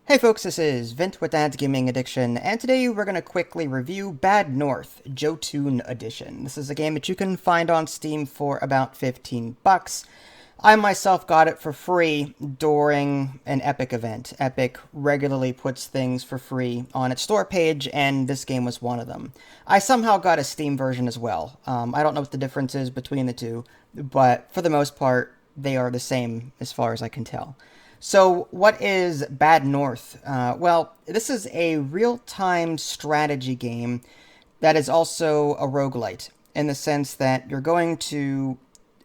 Hey folks, this is Vint with Dad's Gaming Addiction, and today we're going to quickly review Bad North, Jotunn Edition. This is a game that you can find on Steam for about 15 bucks. I myself got it for free during an Epic event. Epic regularly puts things for free on its store page, and this game was one of them. I somehow got a Steam version as well. I don't know what the difference is between the two, but for the most part, they are the same as far as I can tell. So, what is Bad North? Well, this is a real-time strategy game that is also a roguelite, in the sense that you're going to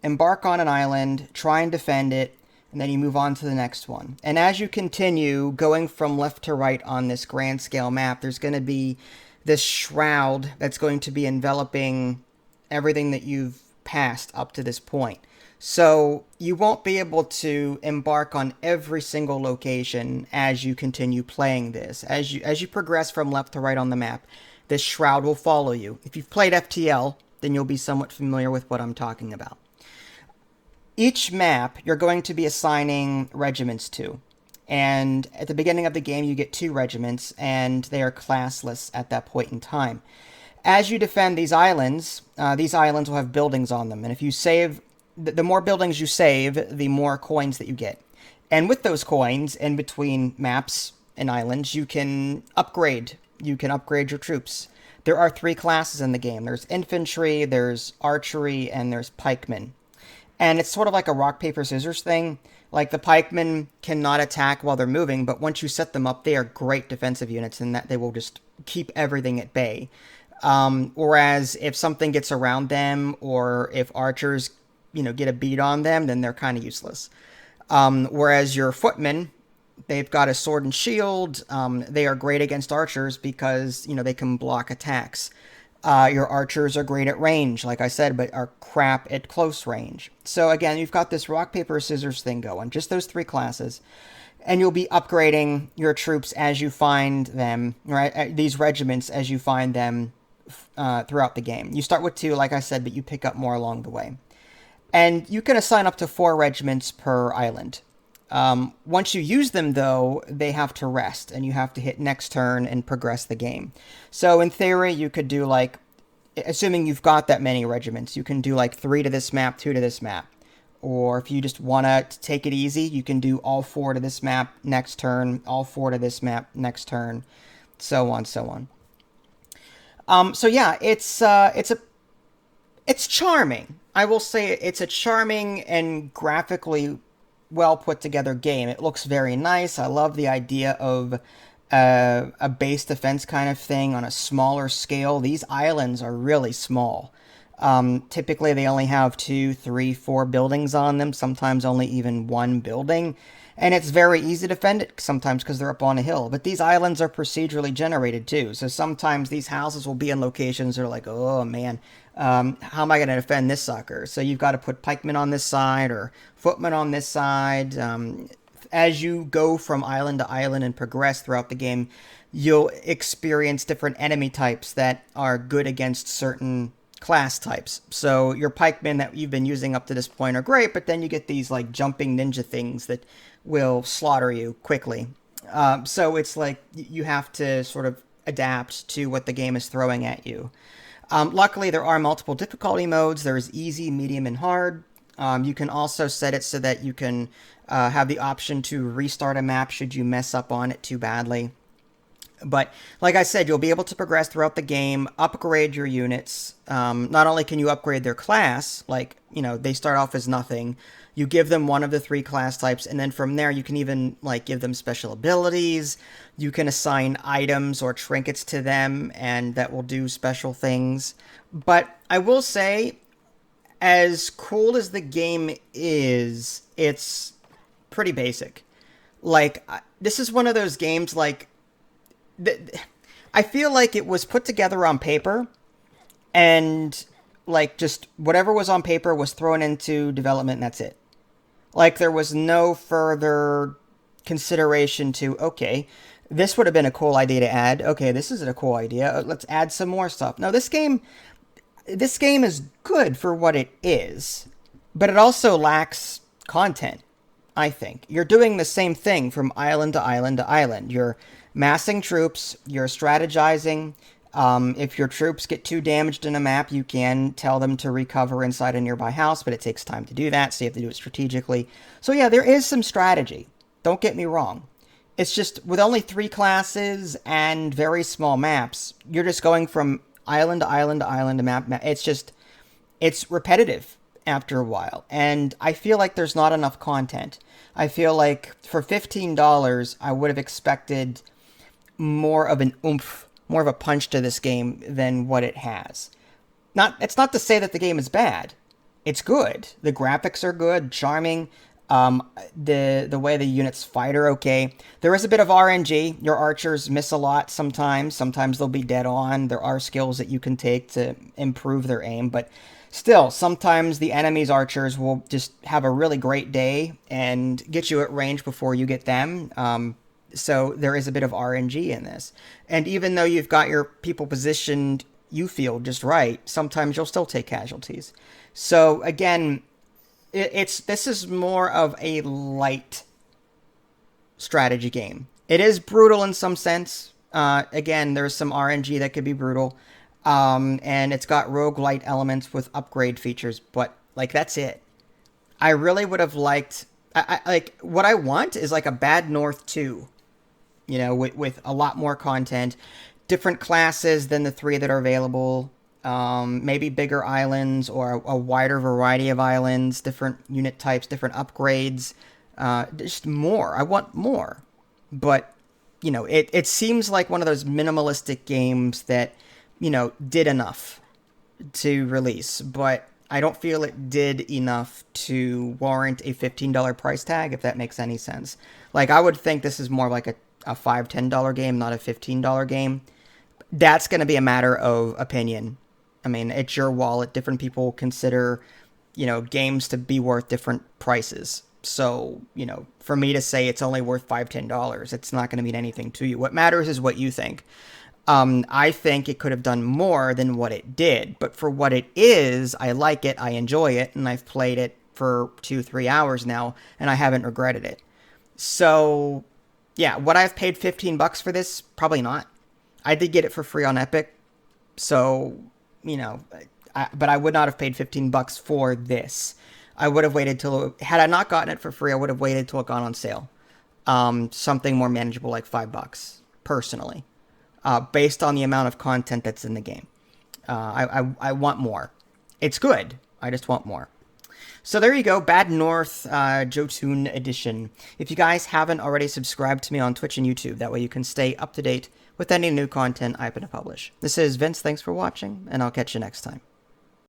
embark on an island, try and defend it, and then you move on to the next one. And as you continue going from left to right on this grand scale map, there's going to be this shroud that's going to be enveloping everything that you've passed up to this point. So you won't be able to embark on every single location as you continue playing this. As you progress from left to right on the map, this shroud will follow you. If you've played FTL, then you'll be somewhat familiar with what I'm talking about. Each map you're going to be assigning regiments to. And at the beginning of the game, you get 2 regiments, and they are classless at that point in time. As you defend these islands will have buildings on them. And if you save the more buildings you save, the more coins that you get. And with those coins, in between maps and islands, you can upgrade. You can upgrade your troops. There are 3 classes in the game. There's infantry, there's archery, and there's pikemen. And it's sort of like a rock, paper, scissors thing. Like, the pikemen cannot attack while they're moving, but once you set them up, they are great defensive units in that they will just keep everything at bay. Whereas if something gets around them, or if archers get a beat on them, then they're kind of useless. Whereas your footmen, they've got a sword and shield. They are great against archers because, they can block attacks. Your archers are great at range, like I said, but are crap at close range. So again, you've got this rock, paper, scissors thing going, just those 3 classes. And you'll be upgrading your troops as you find them, right? These regiments as you find them throughout the game. You start with 2, like I said, but you pick up more along the way. And you can assign up to 4 regiments per island. Once you use them, though, they have to rest, and you have to hit next turn and progress the game. So in theory, you could do, like, assuming you've got that many regiments, you can do, like, 3 to this map, 2 to this map. Or if you just want to take it easy, you can do all 4 to this map next turn, all 4 to this map next turn, so on, so on. So yeah, it's charming. I will say it's a charming and graphically well put together game. It looks very nice. I love the idea of a base defense kind of thing on a smaller scale. These islands are really small. Typically they only have 2, 3, 4 buildings on them, sometimes only even 1 building. And it's very easy to defend it sometimes because they're up on a hill. But these islands are procedurally generated too. So sometimes these houses will be in locations that are like, oh man, how am I going to defend this sucker? So you've got to put pikemen on this side or footmen on this side. As you go from island to island and progress throughout the game, you'll experience different enemy types that are good against certain class types. So your pikemen that you've been using up to this point are great, but then you get these like jumping ninja things that will slaughter you quickly. So it's like you have to sort of adapt to what the game is throwing at you. Luckily, there are multiple difficulty modes. There's easy, medium, and hard. You can also set it so that you can have the option to restart a map should you mess up on it too badly. But like I said, you'll be able to progress throughout the game, upgrade your units. Not only can you upgrade their class, like, they start off as nothing. You give them one of the 3 class types, and then from there you can even, like, give them special abilities. You can assign items or trinkets to them, and that will do special things. But I will say, as cool as the game is, it's pretty basic. Like, this is one of those games, like, I feel like it was put together on paper, and, like, just whatever was on paper was thrown into development, and that's it. Like, there was no further consideration to, okay, this would have been a cool idea to add. Okay, this isn't a cool idea. Let's add some more stuff. No, this game is good for what it is, but it also lacks content. I think. You're doing the same thing from island to island to island. You're massing troops, you're strategizing. If your troops get too damaged in a map, you can tell them to recover inside a nearby house, but it takes time to do that, so you have to do it strategically. So yeah, there is some strategy. Don't get me wrong. It's just, with only 3 classes and very small maps, you're just going from island to island to island to map. It's repetitive after a while. And I feel like there's not enough content. I feel like for $15, I would have expected more of an oomph, more of a punch to this game than what it has. It's not to say that the game is bad. It's good. The graphics are good, charming. The way the units fight are okay. There is a bit of RNG. Your archers miss a lot sometimes. Sometimes they'll be dead on. There are skills that you can take to improve their aim, but still, sometimes the enemy's archers will just have a really great day and get you at range before you get them. So there is a bit of RNG in this. And even though you've got your people positioned, you feel just right, sometimes you'll still take casualties. So again, this is more of a light strategy game. It is brutal in some sense. Again, there's some RNG that could be brutal. And it's got roguelite elements with upgrade features, but like that's it. I really would have liked like what I want is like a Bad North 2. You know, with a lot more content, different classes than the 3 that are available. Maybe bigger islands or a wider variety of islands, different unit types, different upgrades, just more. I want more. But, you know, it seems like one of those minimalistic games that, you know, did enough to release, but I don't feel it did enough to warrant a $15 price tag, if that makes any sense. Like, I would think this is more like a $5, $10 game, not a $15 game. That's going to be a matter of opinion. I mean, it's your wallet. Different people consider, you know, games to be worth different prices. So, you know, for me to say it's only worth $5, $10, it's not going to mean anything to you. What matters is what you think. I think it could have done more than what it did. But for what it is, I like it, I enjoy it, and I've played it for 2-3 hours now, and I haven't regretted it. So, yeah, would I have paid $15 for this? Probably not. I did get it for free on Epic. So, you know, but I would not have paid $15 for this. I would have waited till, had I not gotten it for free, I would have waited till it got on sale. Something more manageable like $5, personally, based on the amount of content that's in the game. I want more. It's good. I just want more. So there you go, Bad North Jotunn Edition. If you guys haven't already subscribed to me on Twitch and YouTube, that way you can stay up to date with any new content I happen to publish. This is Vince, thanks for watching, and I'll catch you next time.